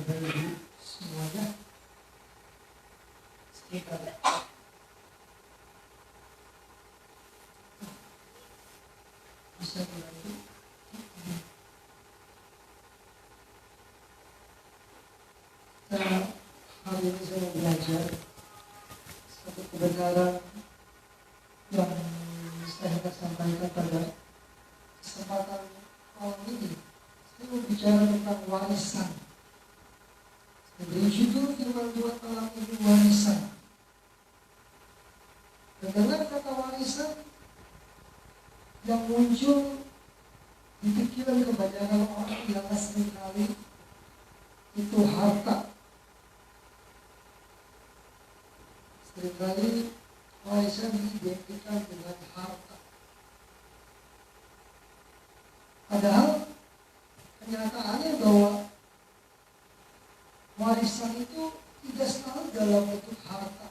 Bapak Ibu semuanya, sekitar bisa berarti hari ini saya belajar satu kebenaran yang saya hendak sampaikan pada kesempatan malam ini. Saya mau bicara tentang warisan. Dari judul firman Tuhan malam ini, warisan. Mendengar kata warisan, yang muncul di pikiran kebanyakan orang ialah seringkali itu harta. Seringkali warisan diidentikan dengan harta. Padahal kenyataannya bahwa warisan itu tidak selalu dalam bentuk harta.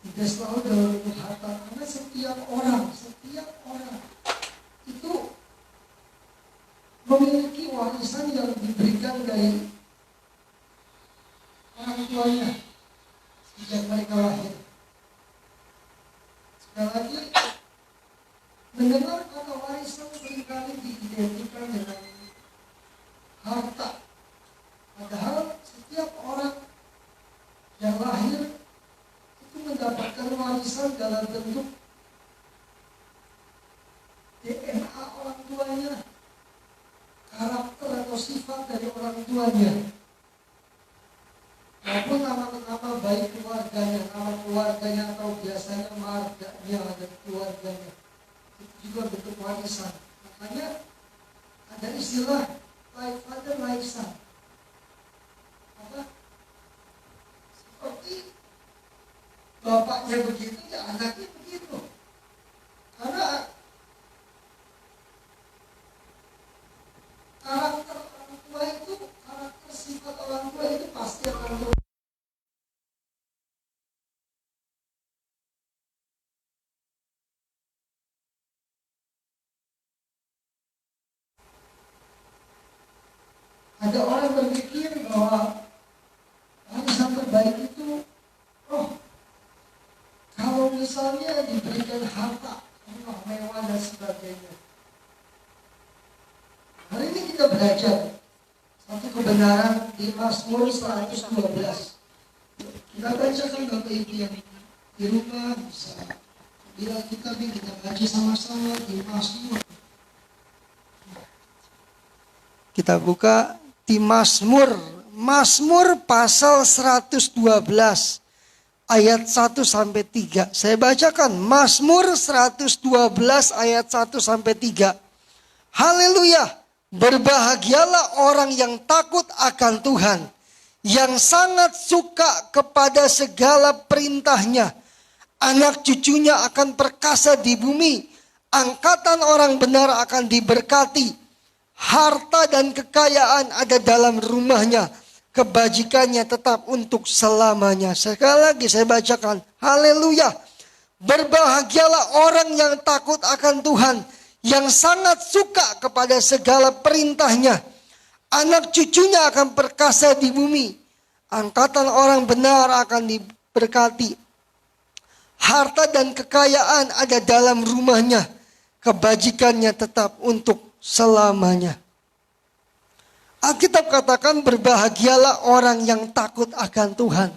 Tidak selalu dalam bentuk harta, karena setiap orang itu memiliki warisan yang diberikan dari orang tuanya sejak mereka lahir. Sekali lagi, mendengar kata warisan seringkali diidentikan dengan harta. Padahal setiap orang yang lahir itu mendapatkan warisan dalam bentuk DNA orang tuanya, karakter atau sifat dari orang tuanya, maupun nama-nama baik keluarganya, nama keluarganya atau biasanya marganya dan keluarganya. Itu juga bentuk warisan. Makanya ada istilah like father like son. Apa? Seperti bapaknya begitu, ya anaknya begitu. Karena karakter orang tua itu, karakter sifat orang tua itu pasti akan berubah. Ada orang berpikir bahwa warisan terbaik itu, kalau misalnya diberikan harta, rumah mewah dan sebagainya. Hari ini kita belajar satu kebenaran di Mazmur 112. Kita bacakan Bapak Ibu yang di rumah bisa. Bila kita baca sama-sama di Mazmur. Kita buka di Mazmur pasal 112 ayat 1 sampai 3. Saya bacakan Mazmur 112 ayat 1 sampai 3. Haleluya. Berbahagialah orang yang takut akan Tuhan, yang sangat suka kepada segala perintahnya. Anak cucunya akan perkasa di bumi, angkatan orang benar akan diberkati. Harta dan kekayaan ada dalam rumahnya, kebajikannya tetap untuk selamanya. Sekali lagi saya bacakan, haleluya. Berbahagialah orang yang takut akan Tuhan, yang sangat suka kepada segala perintahnya. Anak cucunya akan perkasa di bumi, angkatan orang benar akan diberkati. Harta dan kekayaan ada dalam rumahnya, kebajikannya tetap untuk selamanya. Alkitab katakan berbahagialah orang yang takut akan Tuhan.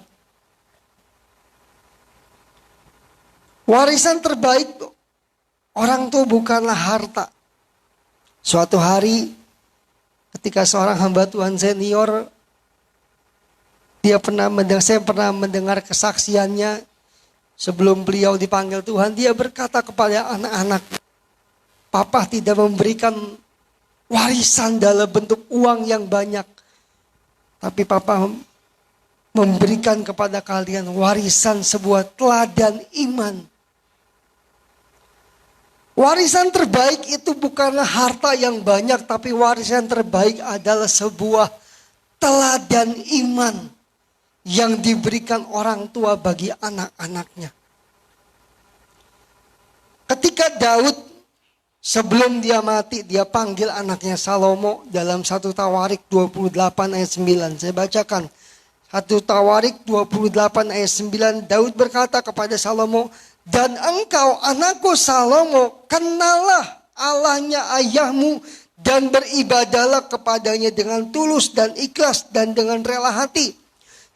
Warisan terbaik orang tuh bukanlah harta. Suatu hari ketika seorang hamba Tuhan senior, saya pernah mendengar kesaksiannya sebelum beliau dipanggil Tuhan. Dia berkata kepada anak-anak, Papa tidak memberikan warisan dalam bentuk uang yang banyak, tapi Papa memberikan kepada kalian warisan sebuah teladan iman. Warisan terbaik itu bukanlah harta yang banyak, tapi warisan terbaik adalah sebuah teladan iman yang diberikan orang tua bagi anak-anaknya. Ketika Daud Sebelum dia mati, dia panggil anaknya Salomo dalam 1 Tawarik 28 ayat 9. Saya bacakan. 1 Tawarik 28 ayat 9. Daud berkata kepada Salomo, "Dan engkau anakku Salomo, kenallah Allahnya ayahmu dan beribadahlah kepadanya dengan tulus dan ikhlas dan dengan rela hati.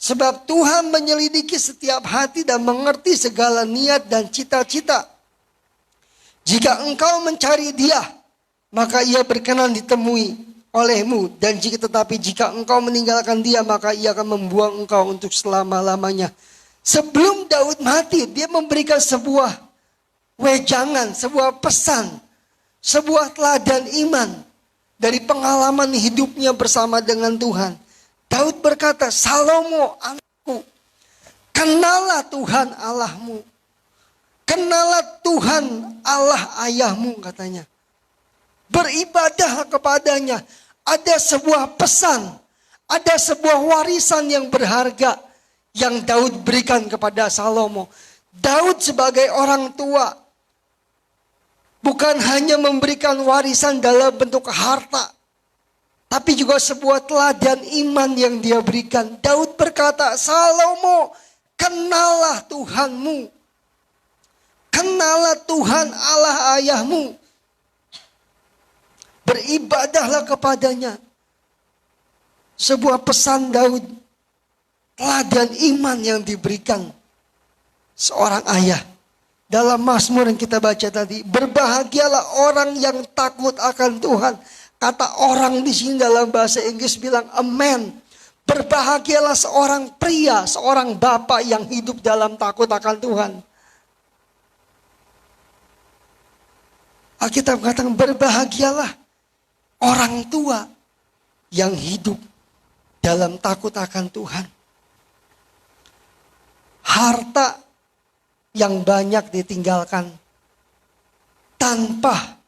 Sebab Tuhan menyelidiki setiap hati dan mengerti segala niat dan cita-cita. Jika engkau mencari Dia, maka Ia berkenan ditemui olehmu. Dan jika engkau meninggalkan Dia, maka Ia akan membuang engkau untuk selama-lamanya." Sebelum Daud mati, dia memberikan sebuah wejangan, sebuah pesan, sebuah teladan iman dari pengalaman hidupnya bersama dengan Tuhan. Daud berkata, "Salomo anakku, kenallah Tuhan Allahmu. Kenalah Tuhan Allah ayahmu," katanya. "Beribadahlah kepadanya." Ada sebuah pesan, ada sebuah warisan yang berharga yang Daud berikan kepada Salomo. Daud sebagai orang tua bukan hanya memberikan warisan dalam bentuk harta, tapi juga sebuah teladan iman yang dia berikan. Daud berkata, "Salomo, kenallah Tuhanmu. Kenallah Tuhan Allah ayahmu. Beribadahlah kepadanya." Sebuah pesan Daud, teladan iman yang diberikan seorang ayah. Dalam Mazmur yang kita baca tadi, berbahagialah orang yang takut akan Tuhan. Kata orang di sini dalam bahasa Inggris bilang amen. Berbahagialah seorang pria, seorang bapak yang hidup dalam takut akan Tuhan. Alkitab mengatakan berbahagialah orang tua yang hidup dalam takut akan Tuhan. Harta yang banyak ditinggalkan tanpa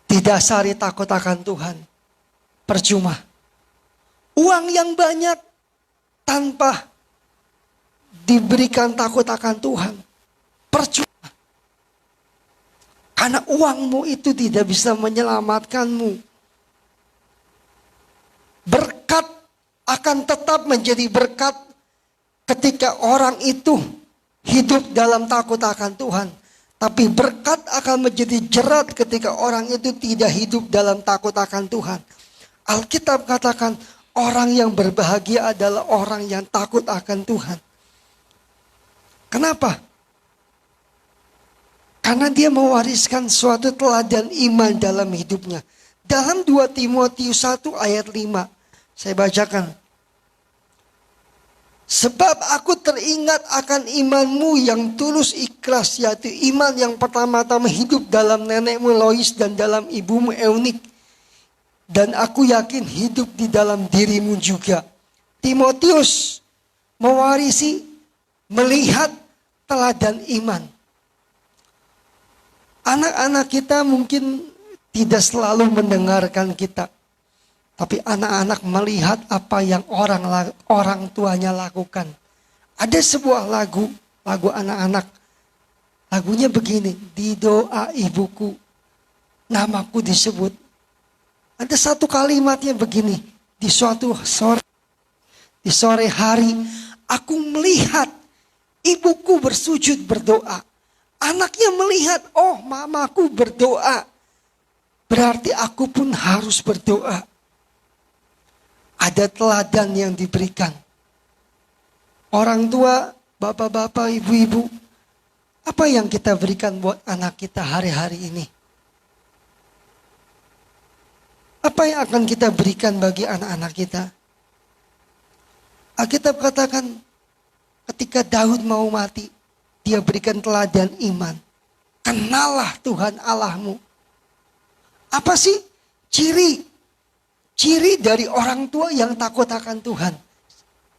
didasari takut akan Tuhan, percuma. Uang yang banyak tanpa diberikan takut akan Tuhan, percuma. Karena uangmu itu tidak bisa menyelamatkanmu. Berkat akan tetap menjadi berkat ketika orang itu hidup dalam takut akan Tuhan. Tapi berkat akan menjadi jerat ketika orang itu tidak hidup dalam takut akan Tuhan. Alkitab katakan orang yang berbahagia adalah orang yang takut akan Tuhan. Kenapa? Karena dia mewariskan suatu teladan iman dalam hidupnya. Dalam 2 Timotius 1 ayat 5. Saya bacakan. "Sebab aku teringat akan imanmu yang tulus ikhlas, yaitu iman yang pertama-tama hidup dalam nenekmu Lois dan dalam ibumu Eunik. Dan aku yakin hidup di dalam dirimu juga." Timotius mewarisi, melihat teladan iman. Anak-anak kita mungkin tidak selalu mendengarkan kita. Tapi anak-anak melihat apa yang orang tuanya lakukan. Ada sebuah lagu anak-anak. Lagunya begini, "Di doa ibuku, namaku disebut." Ada satu kalimatnya begini, di sore hari, aku melihat ibuku bersujud berdoa. Anaknya melihat, oh mamaku berdoa, berarti aku pun harus berdoa. Ada teladan yang diberikan. Orang tua, bapak-bapak, ibu-ibu, apa yang kita berikan buat anak kita hari-hari ini? Apa yang akan kita berikan bagi anak-anak kita? Alkitab katakan ketika Daud mau mati, dia berikan teladan iman. Kenallah Tuhan Allahmu. Apa sih ciri dari orang tua yang takut akan Tuhan?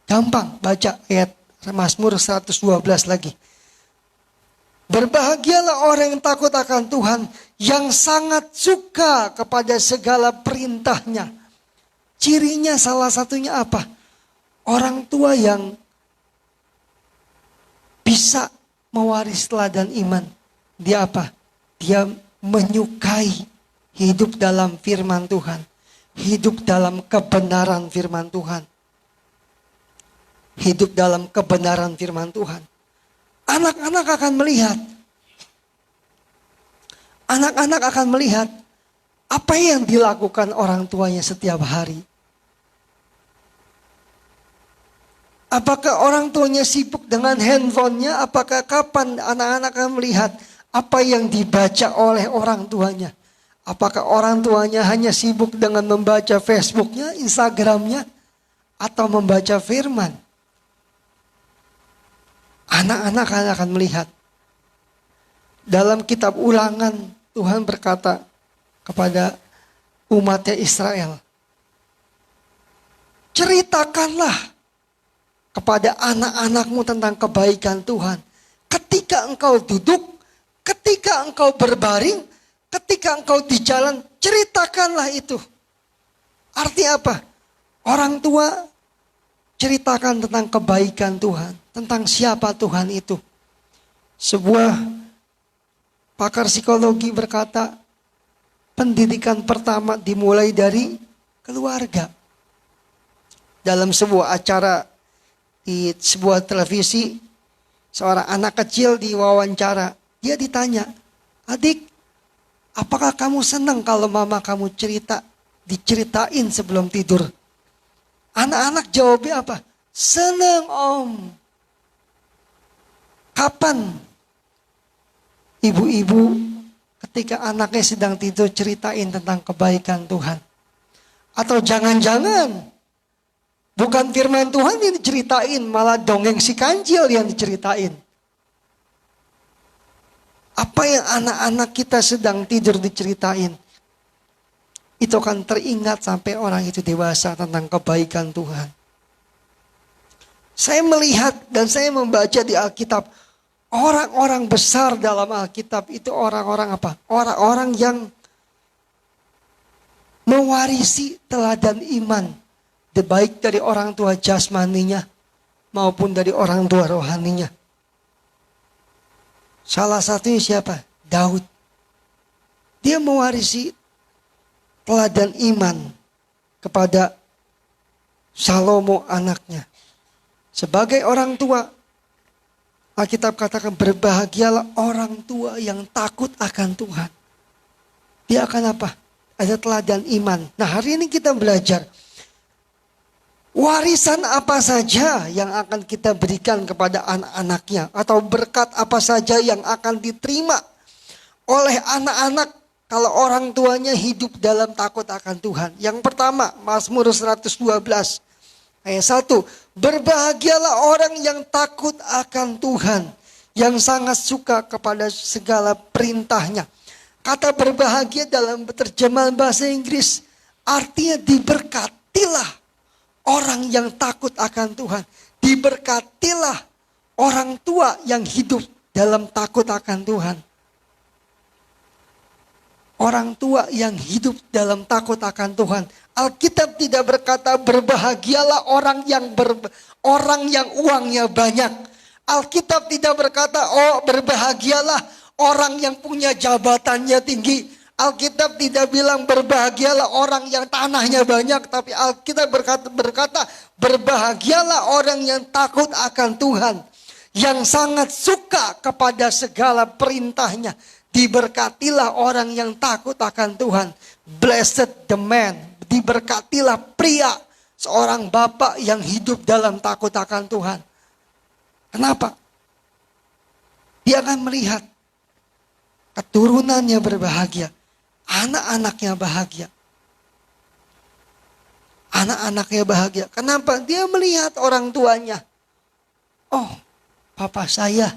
Gampang, baca ayat Mazmur 112 lagi. Berbahagialah orang yang takut akan Tuhan, yang sangat suka kepada segala perintahnya. Cirinya salah satunya apa? Orang tua yang bisa mewaris teladan iman. Dia apa? Dia menyukai hidup dalam firman Tuhan. Hidup dalam kebenaran firman Tuhan. Hidup dalam kebenaran firman Tuhan. Anak-anak akan melihat. Anak-anak akan melihat apa yang dilakukan orang tuanya setiap hari. Apakah orang tuanya sibuk dengan handphonenya? Apakah kapan anak-anak akan melihat apa yang dibaca oleh orang tuanya? Apakah orang tuanya hanya sibuk dengan membaca Facebooknya, Instagramnya, atau membaca firman? Anak-anak akan melihat. Dalam kitab Ulangan, Tuhan berkata kepada umatnya Israel, ceritakanlah kepada anak-anakmu tentang kebaikan Tuhan. Ketika engkau duduk, ketika engkau berbaring, ketika engkau di jalan, ceritakanlah itu. Artinya apa? Orang tua ceritakan tentang kebaikan Tuhan, tentang siapa Tuhan itu. Sebuah pakar psikologi berkata, pendidikan pertama dimulai dari keluarga. Dalam sebuah acara di sebuah televisi, seorang anak kecil diwawancara, dia ditanya, adik, apakah kamu senang kalau mama kamu diceritain sebelum tidur? Anak-anak jawabnya apa? Senang om. Kapan ibu-ibu ketika anaknya sedang tidur ceritain tentang kebaikan Tuhan? Atau jangan-jangan bukan firman Tuhan yang diceritain, malah dongeng si kancil yang diceritain. Apa yang anak-anak kita sedang tidur diceritain, itu akan teringat sampai orang itu dewasa tentang kebaikan Tuhan. Saya melihat dan saya membaca di Alkitab, orang-orang besar dalam Alkitab itu orang-orang apa? Orang-orang yang mewarisi teladan iman, baik dari orang tua jasmaninya maupun dari orang tua rohaninya. Salah satunya siapa? Daud. Dia mewarisi teladan iman kepada Salomo anaknya. Sebagai orang tua, Alkitab katakan berbahagialah orang tua yang takut akan Tuhan. Dia akan apa? Ada teladan iman. Nah, hari ini kita belajar warisan apa saja yang akan kita berikan kepada anak-anaknya, atau berkat apa saja yang akan diterima oleh anak-anak kalau orang tuanya hidup dalam takut akan Tuhan. Yang pertama, Mazmur 112 ayat 1. Berbahagialah orang yang takut akan Tuhan, yang sangat suka kepada segala perintahnya. Kata berbahagia dalam terjemahan bahasa Inggris artinya diberkatilah orang yang takut akan Tuhan. Diberkatilah orang tua yang hidup dalam takut akan Tuhan. Orang tua yang hidup dalam takut akan Tuhan. Alkitab tidak berkata berbahagialah orang yang uangnya banyak. Alkitab tidak berkata berbahagialah orang yang punya jabatannya tinggi. Alkitab tidak bilang berbahagialah orang yang tanahnya banyak, tapi Alkitab berkata berbahagialah orang yang takut akan Tuhan, yang sangat suka kepada segala perintahnya. Diberkatilah orang yang takut akan Tuhan. Blessed the man. Diberkatilah pria, seorang bapak yang hidup dalam takut akan Tuhan. Kenapa? Dia akan melihat keturunannya berbahagia. Anak-anaknya bahagia. Anak-anaknya bahagia. Kenapa? Dia melihat orang tuanya. Oh, papa saya.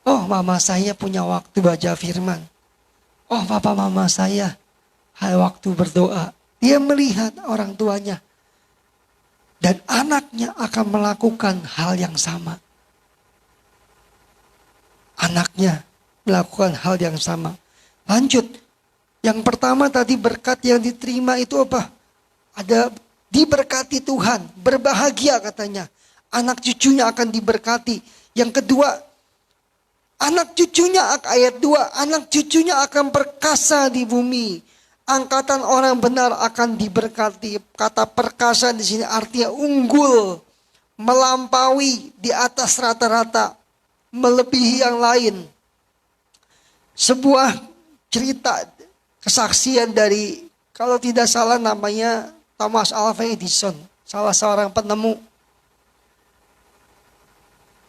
Oh, mama saya punya waktu baca firman. Oh, papa mama saya waktu berdoa. Dia melihat orang tuanya. Dan anaknya akan melakukan hal yang sama. Anaknya melakukan hal yang sama. Lanjut. Yang pertama tadi berkat yang diterima itu apa? Ada diberkati Tuhan. Berbahagia katanya. Anak cucunya akan diberkati. Yang kedua, Anak cucunya, ayat 2, anak cucunya akan perkasa di bumi. Angkatan orang benar akan diberkati. Kata perkasa di sini artinya unggul, melampaui, di atas rata-rata, melebihi yang lain. Sebuah cerita kesaksian dari, kalau tidak salah namanya Thomas Alva Edison, salah seorang penemu.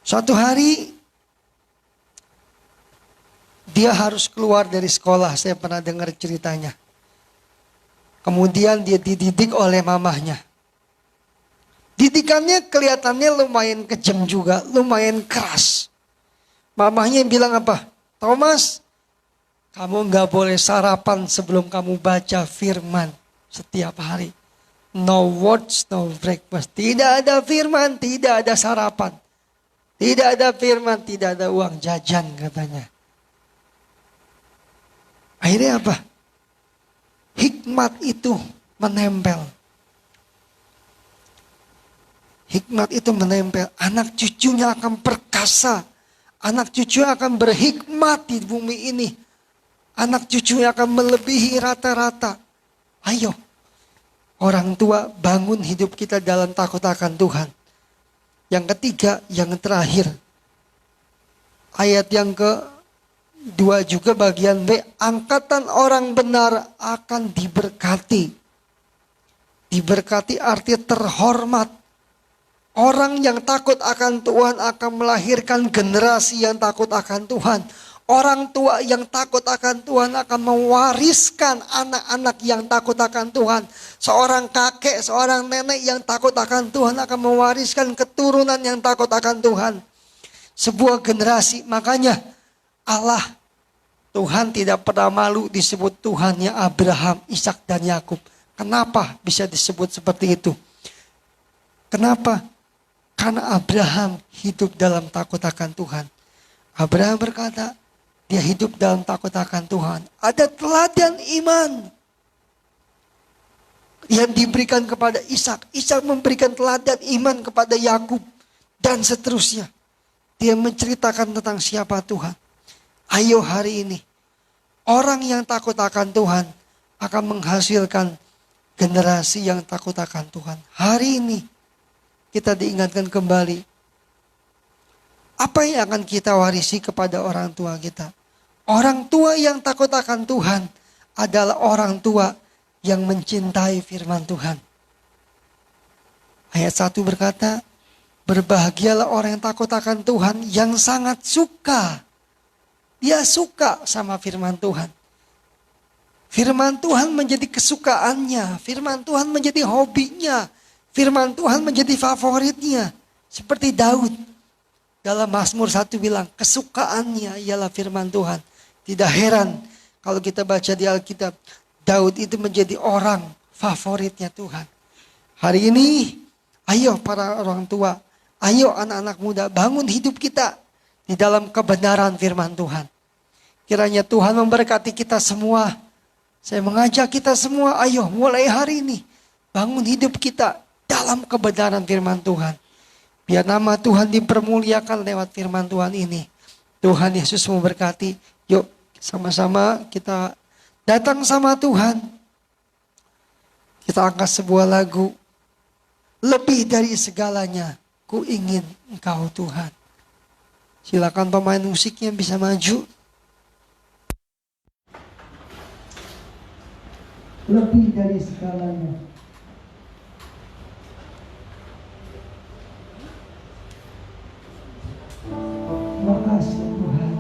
Suatu hari dia harus keluar dari sekolah, saya pernah dengar ceritanya. Kemudian dia dididik oleh mamahnya. Didikannya kelihatannya lumayan kejam juga, lumayan keras. Mamahnya bilang apa? Thomas, kamu gak boleh sarapan sebelum kamu baca firman setiap hari. No words, no breakfast. Tidak ada firman, tidak ada sarapan. Tidak ada firman, tidak ada uang jajan katanya. Akhirnya apa? Hikmat itu menempel. Hikmat itu menempel. Anak cucunya akan perkasa. Anak cucu akan berhikmat di bumi ini. Anak cucunya akan melebihi rata-rata. Ayo, orang tua, bangun hidup kita dalam takut akan Tuhan. Yang ketiga, yang terakhir. Ayat yang ke-2 juga bagian B. Angkatan orang benar akan diberkati. Diberkati artinya terhormat. Orang yang takut akan Tuhan akan melahirkan generasi yang takut akan Tuhan. Orang tua yang takut akan Tuhan akan mewariskan anak-anak yang takut akan Tuhan. Seorang kakek, seorang nenek yang takut akan Tuhan akan mewariskan keturunan yang takut akan Tuhan. Sebuah generasi, makanya Allah, Tuhan tidak pernah malu disebut Tuhannya Abraham, Ishak dan Yakub. Kenapa bisa disebut seperti itu? Kenapa? Karena Abraham hidup dalam takut akan Tuhan. Abraham berkata, dia hidup dalam takut akan Tuhan. Ada teladan iman yang diberikan kepada Ishak. Ishak memberikan teladan iman kepada Yakub dan seterusnya. Dia menceritakan tentang siapa Tuhan. Ayo hari ini, orang yang takut akan Tuhan akan menghasilkan generasi yang takut akan Tuhan. Hari ini kita diingatkan kembali. Apa yang akan kita warisi kepada orang tua kita? Orang tua yang takut akan Tuhan adalah orang tua yang mencintai firman Tuhan. Ayat 1 berkata, berbahagialah orang yang takut akan Tuhan, yang sangat suka. Dia suka sama firman Tuhan. Firman Tuhan menjadi kesukaannya. Firman Tuhan menjadi hobinya. Firman Tuhan menjadi favoritnya. Seperti Daud. Dalam Mazmur 1 bilang, kesukaannya ialah firman Tuhan. Tidak heran kalau kita baca di Alkitab, Daud itu menjadi orang favoritnya Tuhan. Hari ini, ayo para orang tua, ayo anak-anak muda, bangun hidup kita di dalam kebenaran firman Tuhan. Kiranya Tuhan memberkati kita semua. Saya mengajak kita semua, ayo mulai hari ini, bangun hidup kita dalam kebenaran firman Tuhan. Biar nama Tuhan dipermuliakan lewat firman Tuhan ini. Tuhan Yesus memberkati. Yuk sama-sama kita datang sama Tuhan. Kita angkat sebuah lagu. Lebih dari segalanya, ku ingin Engkau Tuhan. Silakan pemain musiknya bisa maju. Lebih dari segalanya. Makasih Tuhan.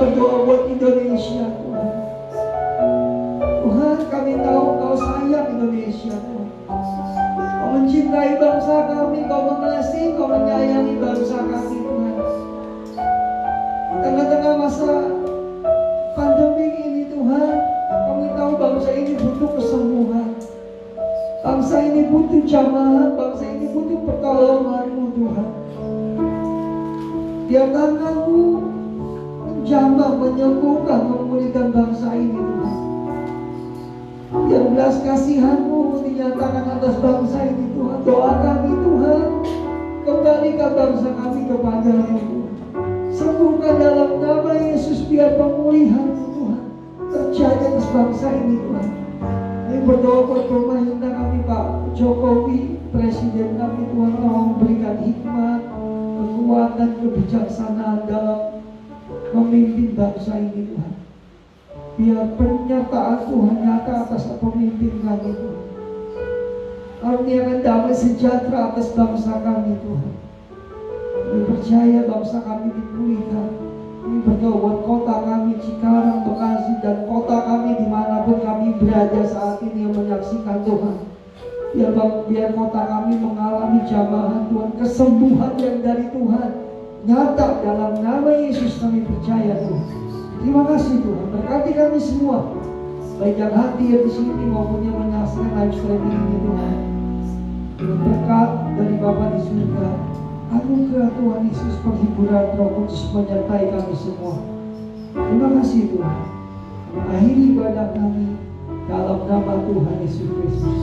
berdoa buat Indonesia Tuhan. Tuhan, kami tahu Kau sayang Indonesia Tuhan. Kau mencintai bangsa kami, Kau mengasihi, Kau menyayangi bangsa kami Tuhan. Tengah-tengah masa pandemi ini Tuhan, kami tahu bangsa ini butuh kesembuhan. Bangsa ini butuh jamaah, bangsa ini butuh pertolongan-Mu Tuhan. Biar tangan-Mu menjamah, menyembuhkan, memulihkan bangsa ini Tuhan. Biar belas kasihan-Mu dinyatakan atas bangsa ini Tuhan. Doa kami Tuhan, kembalikan bangsa kami kepada-Mu Tuhan. Sembuhkan dalam nama Yesus, biar pemulihan-Mu Tuhan terjadi atas bangsa ini Tuhan. Ini berdoa buat pemerintah kami Pak Jokowi, Presiden kami Tuhan, tolong memberikan hikmat, kekuatan, kebijaksanaan dalam memimpin bangsa ini Tuhan. Biar pernyataan Tuhan nyata atas pemimpin kami Tuhan. Karuniakan damai sejahtera atas bangsa kami Tuhan. Kami percaya bangsa kami dipulihkan. Kami berdoa buat kota kami Cikarang, Bekasi, dan kota kami dimanapun kami berada saat ini yang menyaksikan Tuhan. Biar kota kami mengalami jamahan Tuhan, kesembuhan yang dari Tuhan nyata dalam nama Yesus kami percaya Tuhan. Terima kasih Tuhan, berkati kami semua, baik yang hadir di sini maupun yang menyaksikan live streaming ini Tuhan. Dengan berkat dari Bapa di surga, anugerah Tuhan Yesus, penghiburan Roh Kudus menyertai kami semua. Terima kasih Tuhan. Akhiri ibadah kami dalam nama Tuhan Yesus Kristus.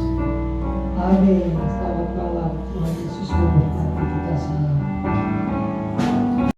Amin. Selamat malam. Tuhan Yesus memberkati kita semua.